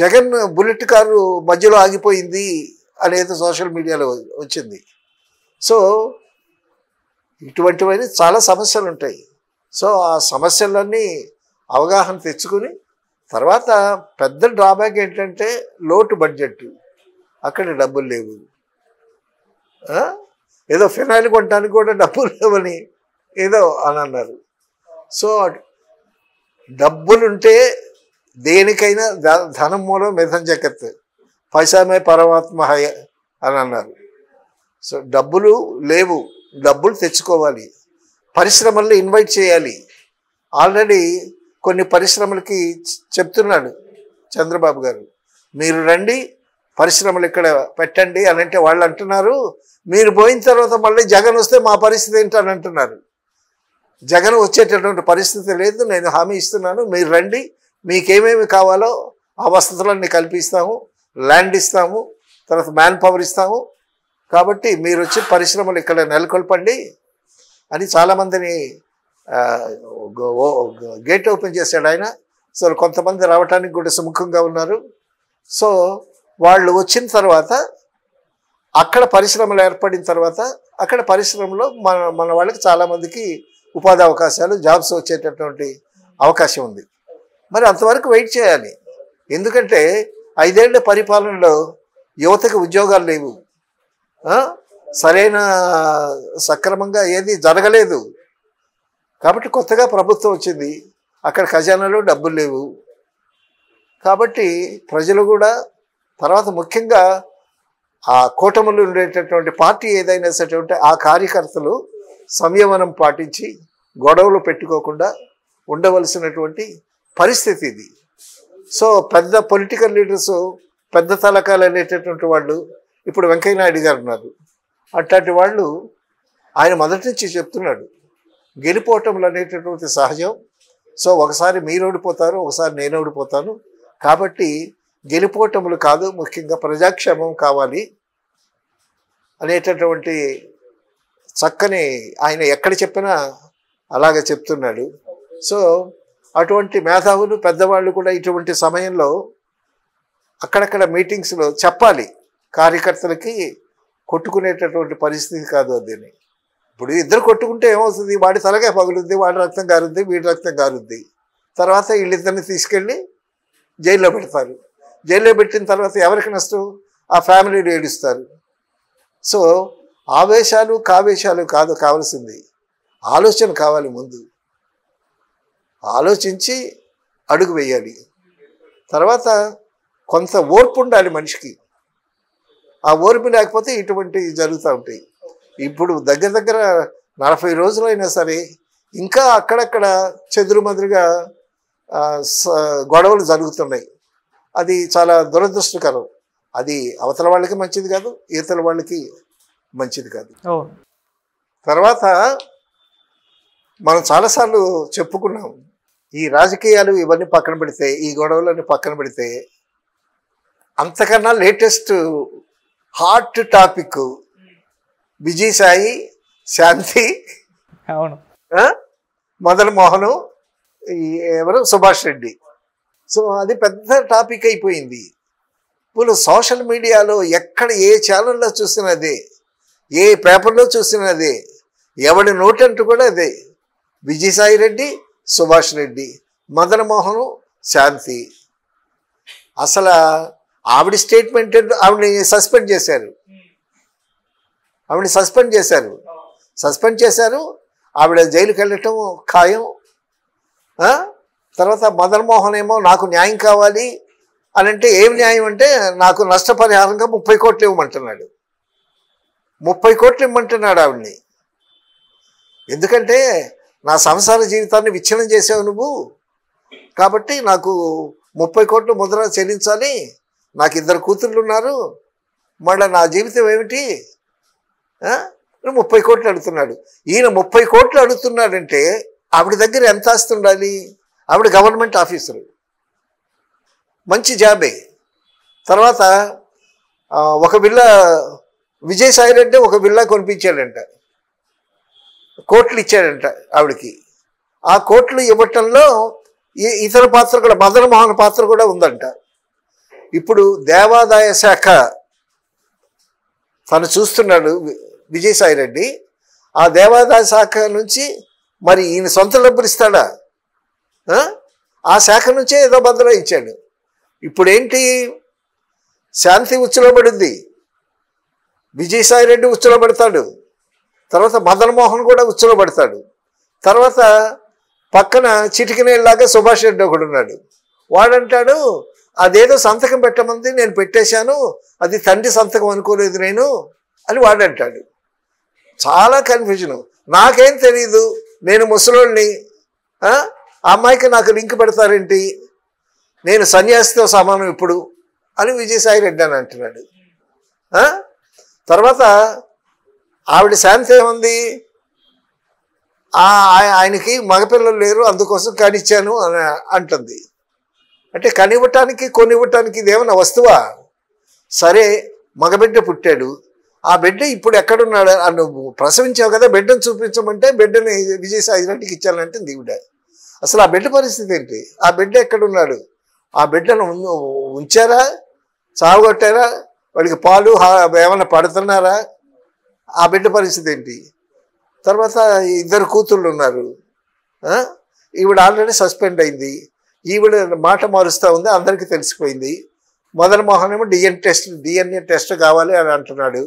జగన్ బుల్లెట్ కారు మధ్యలో ఆగిపోయింది అనేది సోషల్ మీడియాలో వచ్చింది. సో ఇటువంటివన్నీ చాలా సమస్యలు ఉంటాయి. సో ఆ సమస్యలన్నీ అవగాహన తెచ్చుకుని తర్వాత పెద్ద డ్రాబ్యాక్ ఏంటంటే లోటు బడ్జెట్, అక్కడ డబ్బులు లేవు. ఏదో ఫినాయిల్ కొట్టడానికి కూడా డబ్బులు లేవని ఏదో అని అన్నారు. సో డబ్బులుంటే దేనికైనా ధనం మూలం మిథం జగత్, పైసామే పరమాత్మ హయ అని అన్నారు. సో డబ్బులు లేవు, డబ్బులు తెచ్చుకోవాలి. పరిశ్రమల్లో ఇన్వైట్ చేయాలి. ఆల్రెడీ కొన్ని పరిశ్రమలకి చెప్తున్నాడు చంద్రబాబు గారు, మీరు రండి పరిశ్రమలు ఇక్కడ పెట్టండి అని. అంటే వాళ్ళు అంటున్నారు, మీరు పోయిన తర్వాత మళ్ళీ జగన్ వస్తే మా పరిస్థితి ఏంటని అంటున్నారు. జగన్ వచ్చేటటువంటి పరిస్థితి లేదు, నేను హామీ ఇస్తున్నాను, మీరు రండి, మీకేమేమి కావాలో ఆ వసతులన్నీ కల్పిస్తాము, ల్యాండ్ ఇస్తాము, తర్వాత మ్యాన్ పవర్ ఇస్తాము, కాబట్టి మీరు వచ్చి పరిశ్రమలు ఇక్కడ నెలకొల్పండి అని చాలామందిని గేట్ ఓపెన్ చేశాడు ఆయన. సో కొంతమంది రావడానికి కూడా సుముఖంగా ఉన్నారు. సో వాళ్ళు వచ్చిన తర్వాత అక్కడ పరిశ్రమలు ఏర్పడిన తర్వాత అక్కడ పరిశ్రమలో మన వాళ్ళకి చాలామందికి ఉపాధి అవకాశాలు, జాబ్స్ వచ్చేటటువంటి అవకాశం ఉంది. మరి అంతవరకు వెయిట్ చేయాలి. ఎందుకంటే 5 ఏళ్ల పరిపాలనలో యువతకు ఉద్యోగాలు లేవు, సరైన సక్రమంగా ఏది జరగలేదు. కాబట్టి కొత్తగా ప్రభుత్వం వచ్చింది, అక్కడ ఖజానాలో డబ్బులు లేవు. కాబట్టి ప్రజలు కూడా తర్వాత ముఖ్యంగా ఆ కూటములు ఉండేటటువంటి పార్టీ ఏదైనా సరే ఉంటే ఆ కార్యకర్తలు సంయమనం పాటించి గొడవలు పెట్టుకోకుండా ఉండవలసినటువంటి పరిస్థితి ఇది. సో పెద్ద పొలిటికల్ లీడర్స్, పెద్ద తలకాలు అనేటటువంటి వాళ్ళు ఇప్పుడు వెంకయ్య నాయుడు గారు ఉన్నారు. అట్లాంటి వాళ్ళు ఆయన మొదటి నుంచి చెప్తున్నాడు, గెలిపోవటంలు అనేటటువంటి సహజం. సో ఒకసారి మీరు ఓడిపోతారు, ఒకసారి నేను ఓడిపోతాను. కాబట్టి గెలిపోవటములు కాదు, ముఖ్యంగా ప్రజాక్షేమం కావాలి అనేటటువంటి చక్కని ఆయన ఎక్కడ చెప్పినా అలాగే చెప్తున్నాడు. సో అటువంటి మేధావులు పెద్దవాళ్ళు కూడా ఇటువంటి సమయంలో అక్కడక్కడ మీటింగ్స్లో చెప్పాలి, కార్యకర్తలకి కొట్టుకునేటటువంటి పరిస్థితి కాదు అది. ఇప్పుడు ఇద్దరు కొట్టుకుంటే ఏమవుతుంది, వాడి తలగా పగులుద్ది, వాడి రక్తం కారుద్ది, వీడి రక్తం కారుద్ది. తర్వాత వీళ్ళిద్దరిని తీసుకెళ్ళి జైల్లో పెడతారు. జైల్లో పెట్టిన తర్వాత ఎవరికి నష్టం, ఆ ఫ్యామిలీలు ఏడుస్తారు. సో ఆవేశాలు కావేశాలు కాదు కావాల్సింది, ఆలోచన కావాలి. ముందు ఆలోచించి అడుగు వేయాలి. తర్వాత కొంత ఓర్పు ఉండాలి మనిషికి. ఆ ఓర్పు లేకపోతే ఇటువంటివి జరుగుతూ ఉంటాయి. ఇప్పుడు దగ్గర దగ్గర 40 రోజులైనా సరే ఇంకా అక్కడక్కడ చెదురుమదురుగా గొడవలు జరుగుతున్నాయి. అది చాలా దురదృష్టకరం. అది అవతల వాళ్ళకి మంచిది కాదు, ఇతర వాళ్ళకి మంచిది కాదు. తర్వాత మనం చాలాసార్లు చెప్పుకున్నాం, ఈ రాజకీయాలు ఇవన్నీ పక్కన పెడితే, ఈ గొడవలన్నీ పక్కన పెడితే, అంతకన్నా లేటెస్ట్ హాట్ టాపిక్ విజయసాయి, శాంతి, అవును, మదన్ మోహను, ఎవరు సుభాష్ రెడ్డి. సో అది పెద్ద టాపిక్ అయిపోయింది. ఇప్పుడు సోషల్ మీడియాలో ఎక్కడ ఏ ఛానల్లో చూసినదే, ఏ పేపర్లో చూసినదే, ఎవడి నోటంటూ కూడా అదే. విజయసాయి రెడ్డి, సుభాష్ రెడ్డి, మదన్ మోహను, శాంతి. అసలు ఆవిడ స్టేట్మెంట్, ఆవిడని సస్పెండ్ చేశారు. ఆవిడ జైలుకి వెళ్ళటం ఖాయం. తర్వాత మదన్ మోహన్ ఏమో నాకు న్యాయం కావాలి అని అంటే, ఏం న్యాయం అంటే నాకు నష్టపరిహారంగా 30 కోట్లు ఇవ్వమంటున్నాడు. 30 కోట్లు ఇవ్వమంటున్నాడు ఆవిడ్ని. ఎందుకంటే నా సంసార జీవితాన్ని విచ్ఛిన్నం చేసావు నువ్వు, కాబట్టి నాకు 30 కోట్లు ముద్ర చెల్లించాలి. నాకు 2 కూతుర్లు ఉన్నారు, మళ్ళీ నా జీవితం ఏమిటి, 30 కోట్లు అడుగుతున్నాడు. ఈయన 30 కోట్లు అడుగుతున్నాడంటే ఆవిడ దగ్గర ఎంత ఆస్తి ఉండాలి? ఆవిడ గవర్నమెంట్ ఆఫీసరు, మంచి జాబే. తర్వాత ఒక విల్లా, విజయసాయి రెడ్డి ఒక విల్లా కొనిపించాడంట, కోట్లు ఇచ్చాడంట ఆవిడకి. ఆ కోట్లు ఇవ్వటంలో ఇతర పాత్ర కూడా, మదన్ మోహన్ పాత్ర కూడా ఉందంట. ఇప్పుడు దేవాదాయ శాఖ తను చూస్తున్నాడు విజయసాయి రెడ్డి. ఆ దేవాదాయ శాఖ నుంచి మరి ఈయన సొంత డబ్బులు ఇస్తాడా? ఆ శాఖ నుంచే ఏదో బదులు ఇచ్చాడు. ఇప్పుడేంటి, శాంతి ఉచ్చులో పడుద్ది, విజయసాయి రెడ్డి ఉచ్చులో పడతాడు, తర్వాత మదన్ మోహన్ కూడా ఉచ్చులో పడతాడు. తర్వాత పక్కన చిటికినేలాగా సుభాష్ రెడ్డి ఒకడు ఉన్నాడు. వాడంటాడు అదేదో సంతకం పెట్టమంది, నేను పెట్టేశాను, అది తండ్రి సంతకం అనుకోలేదు నేను అని వాడంటాడు. చాలా కన్ఫ్యూజను. నాకేం తెలీదు, నేను ముసలోళ్ళని, ఆ అమ్మాయికి నాకు లింక్ పెడతారేంటి, నేను సన్యాసితో సమానం ఇప్పుడు అని విజయసాయి రెడ్డి అని అంటున్నాడు. తర్వాత ఆవిడ శాంతి ఏముంది, ఆయనకి మగపిల్లలు లేరు అందుకోసం కనిచ్చాను అని అంటుంది. అంటే కనివ్వటానికి కొనివ్వటానికి ఇదేమన్నా వస్తువా? సరే, మగబిడ్డ పుట్టాడు, ఆ బిడ్డ ఇప్పుడు ఎక్కడున్నాడు, నువ్వు ప్రసవించావు కదా, బిడ్డను చూపించమంటే బిడ్డని విజయసాయి రెడ్డికి ఇచ్చానంటే దీవిడ. అసలు ఆ బిడ్డ పరిస్థితి ఏంటి, ఆ బిడ్డ ఎక్కడున్నాడు, ఆ బిడ్డను ఉంచారా, చావగొట్టారా, వాడికి పాలు ఏమన్నా పడుతున్నారా, ఆ బిడ్డ పరిస్థితి ఏంటి? తర్వాత 2 కూతుళ్ళు ఉన్నారు. ఈవిడ ఆల్రెడీ సస్పెండ్ అయింది, ఈవిడ మాట మారుస్తూ ఉంది, అందరికీ తెలిసిపోయింది. మదన్ మోహన్ ఏమో డిఎన్ఏ టెస్ట్ కావాలి అని అంటున్నాడు.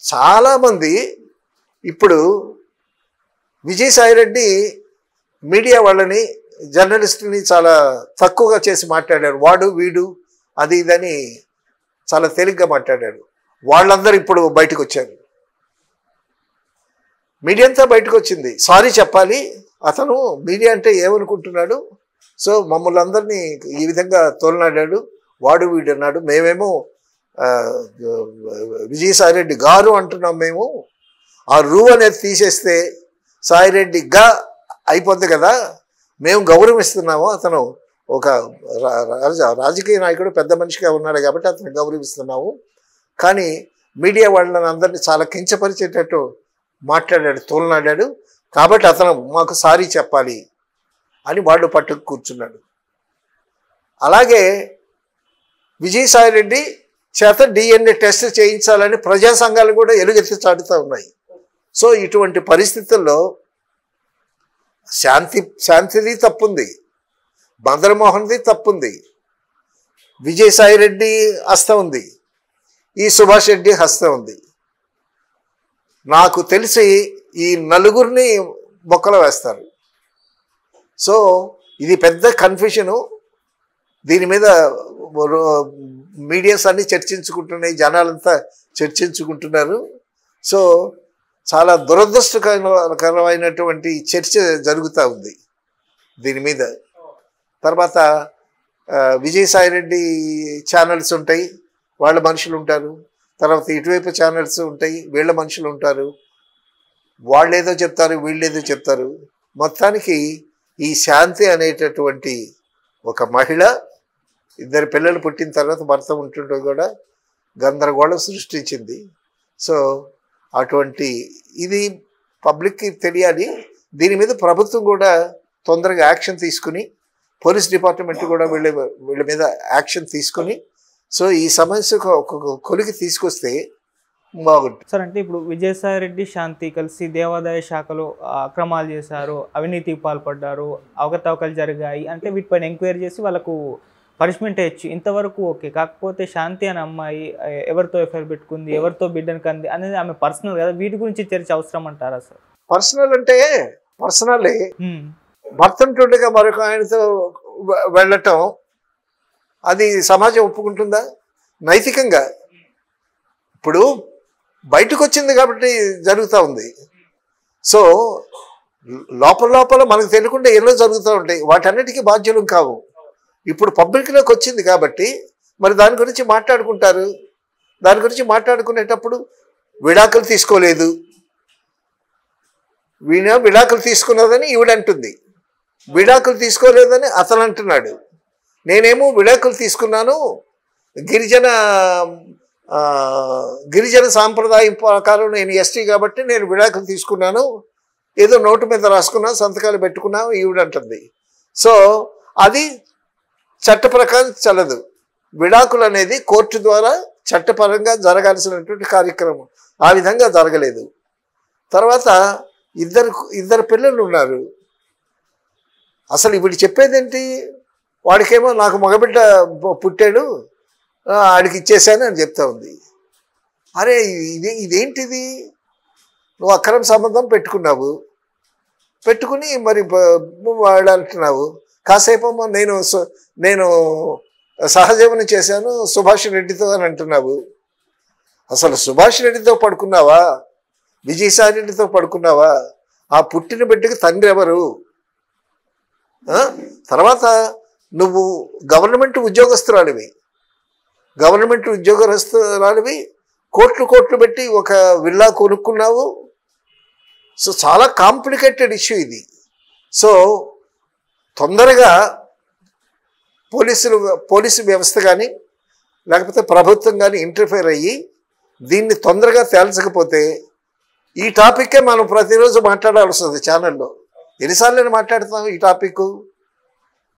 చాలామంది ఇప్పుడు విజయసాయి రెడ్డి మీడియా వాళ్ళని, జర్నలిస్టుని చాలా తక్కువగా చేసి మాట్లాడారు. వాడు వీడు అది ఇదని చాలా తేలిగ్గా మాట్లాడాడు. వాళ్ళందరూ ఇప్పుడు బయటకు వచ్చారు, మీడియా అంతా బయటకు వచ్చింది. సారీ చెప్పాలి, అతను మీడియా అంటే ఏమనుకుంటున్నాడు, సో మమ్మల్ని అందరినీ ఈ విధంగా తోలనాడాడు, వాడు వీడు అన్నాడు. మేమేమో విజయసాయి రెడ్డి గారు అంటున్నాం, మేము ఆ రూ అనేది తీసేస్తే సాయిరెడ్డి గా అయిపోద్ది కదా, మేము గౌరవిస్తున్నాము. అతను ఒక రాజకీయ నాయకుడు, పెద్ద మనిషిగా ఉన్నాడు కాబట్టి అతను గౌరవిస్తున్నాము. కానీ మీడియా వాళ్ళని అందరినీ చాలా కించపరిచేటట్టు మాట్లాడాడు, తోలనాడాడు. కాబట్టి అతను మాకు సారీ చెప్పాలి అని వాళ్ళు పట్టుకు కూర్చున్నాడు. అలాగే విజయసాయిరెడ్డి చేత డిఎన్ఏ టెస్ట్ చేయించాలని ప్రజా సంఘాలు కూడా ఎలుగెత్తి చాటుతూ ఉన్నాయి. సో ఇటువంటి పరిస్థితుల్లో శాంతిది తప్పుంది, మదన్మోహన్ది తప్పుంది, విజయసాయిరెడ్డి హస్తం ఉంది, ఈ సుభాష్ రెడ్డి హస్తం ఉంది. నాకు తెలిసి ఈ నలుగురిని బొక్కలో వేస్తారు. సో ఇది పెద్ద కన్ఫ్యూషను. దీని మీద మీడియాస్ అన్నీ చర్చించుకుంటున్నాయి, జనాలంతా చర్చించుకుంటున్నారు. సో చాలా దురదృష్టకరమైనటువంటి చర్చ జరుగుతూ ఉంది దీని మీద. తర్వాత విజయసాయిరెడ్డి ఛానల్స్ ఉంటాయి, వాళ్ళ మనుషులు ఉంటారు. తర్వాత ఇటువైపు ఛానల్స్ ఉంటాయి, వీళ్ళ మనుషులు ఉంటారు. వాళ్ళేదో చెప్తారు, వీళ్ళేదో చెప్తారు. మొత్తానికి ఈ శాంతి అనేటటువంటి ఒక మహిళ, ఇద్దరు పిల్లలు పుట్టిన తర్వాత భర్త ఉంటుండో కూడా గందరగోళం సృష్టించింది. సో అటువంటి ఇది పబ్లిక్కి తెలియాలి. దీని మీద ప్రభుత్వం కూడా తొందరగా యాక్షన్ తీసుకుని, పోలీస్ డిపార్ట్మెంట్ కూడా వీళ్ళ మీద యాక్షన్ తీసుకుని, సో ఈ సమస్యకు ఒక కొలికి తీసుకొస్తే బాగుంటుంది సార్. అంటే ఇప్పుడు విజయసాయిరెడ్డి, శాంతి కలిసి దేవాదాయ శాఖలో అక్రమాలు చేశారు, అవినీతికి పాల్పడ్డారు, అవకతవకలు జరిగాయి అంటే వీటిపైన ఎంక్వైరీ చేసి వాళ్ళకు పనిష్మెంట్ ఇచ్చి ఇంతవరకు ఓకే. కాకపోతే శాంతి అనే అమ్మాయి ఎవరితో ఎఫ్ఐఆర్ పెట్టుకుంది, ఎవరితో బిడ్డను కంది అనేది ఆమె పర్సనల్ కదా, వీటి గురించి చర్చ అవసరం అంటారా సార్? పర్సనల్ అంటే పర్సనలే. భర్త ఉంటుండగా మరొక ఆయనతో వెళ్ళటం అది సమాజం ఒప్పుకుంటుందా? నైతికంగా ఇప్పుడు బయటకు వచ్చింది కాబట్టి జరుగుతూ ఉంది. సో లోపల మనకు తెలియకుండా ఎన్నో జరుగుతూ ఉంటాయి, వాటన్నిటికీ బాధ్యులు కావు. ఇప్పుడు పబ్లిక్లోకి వచ్చింది కాబట్టి మరి దాని గురించి మాట్లాడుకుంటారు. దాని గురించి మాట్లాడుకునేటప్పుడు విడాకులు తీసుకోలేదు, విడాకులు తీసుకున్నదని ఈవిడంటుంది, విడాకులు తీసుకోలేదని అతను అంటున్నాడు. నేనేమో విడాకులు తీసుకున్నాను, గిరిజన సాంప్రదాయం ప్రకారం నేను ఎస్టీ కాబట్టి నేను విడాకులు తీసుకున్నాను, ఏదో నోటు మీద రాసుకున్నా, సంతకాలు పెట్టుకున్నా ఈవిడంటుంది. సో అది చట్ట ప్రకారం చల్లదు. విడాకులు అనేది కోర్టు ద్వారా చట్టపరంగా జరగాల్సినటువంటి కార్యక్రమం, ఆ విధంగా జరగలేదు. తర్వాత ఇద్దరు పిల్లలు ఉన్నారు. అసలు ఇప్పుడు చెప్పేదేంటి? వాడికేమో నాకు మగబిడ్డ పుట్టాడు, ఆడికి ఇచ్చేసాను అని చెప్తా ఉంది. అరే ఇదేంటిది? నువ్వు అక్రమ సంబంధం పెట్టుకుని మరి వాడు అంటున్నావు. కాసేపు నేను సహజీవనం చేశాను సుభాష్ రెడ్డితో అని అంటున్నావు. అసలు సుభాష్ రెడ్డితో పడుకున్నావా? విజయసాయి రెడ్డితో పడుకున్నావా? ఆ పుట్టిన బిడ్డకి తండ్రి ఎవరు? తర్వాత నువ్వు గవర్నమెంట్ ఉద్యోగస్తురాలివి, కోట్లు పెట్టి ఒక విల్లా కొనుక్కున్నావు. సో చాలా కాంప్లికేటెడ్ ఇష్యూ ఇది. సో తొందరగా పోలీసు వ్యవస్థ కానీ లేకపోతే ప్రభుత్వం కానీ ఇంటర్ఫేర్ అయ్యి దీన్ని తొందరగా తేల్చకపోతే ఈ టాపిక్కే మనం ప్రతిరోజు మాట్లాడాల్సి వస్తుంది ఛానల్లో. ఎన్నిసార్లు మాట్లాడుతున్నాం ఈ టాపిక్?